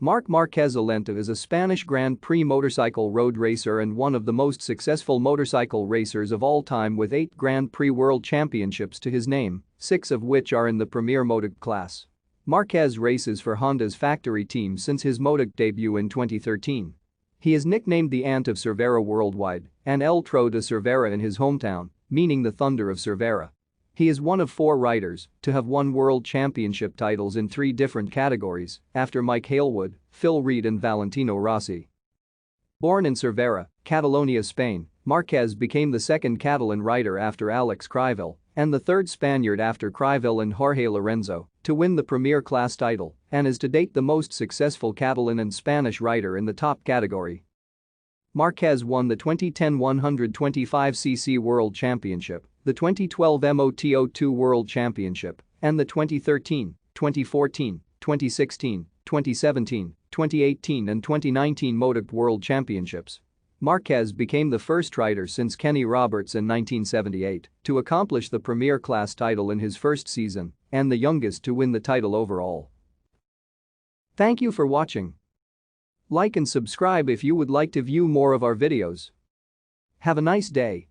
Marc Márquez Alentà is a Spanish Grand Prix motorcycle road racer and one of the most successful motorcycle racers of all time with 8 Grand Prix World Championships to his name, 6 of which are in the Premier MotoGP class. Márquez races for Honda's factory team since his MotoGP debut in 2013. He is nicknamed the Ant of Cervera worldwide and El Tro de Cervera in his hometown, meaning the Thunder of Cervera. He is one of 4 riders to have won world championship titles in 3 different categories, after Mike Hailwood, Phil Read and Valentino Rossi. Born in Cervera, Catalonia, Spain, Márquez became the second Catalan rider after Alex Crivell and the third Spaniard after Crivell and Jorge Lorenzo to win the Premier Class title and is to date the most successful Catalan and Spanish rider in the top category. Márquez won the 2010 125cc World Championship, the 2012 MotoGP World Championship, and the 2013, 2014, 2016, 2017, 2018 and 2019 MotoGP World Championships. Márquez became the first rider since Kenny Roberts in 1978 to accomplish the Premier Class title in his first season and the youngest to win the title overall. Thank you for watching. Like and subscribe if you would like to view more of our videos. Have a nice day.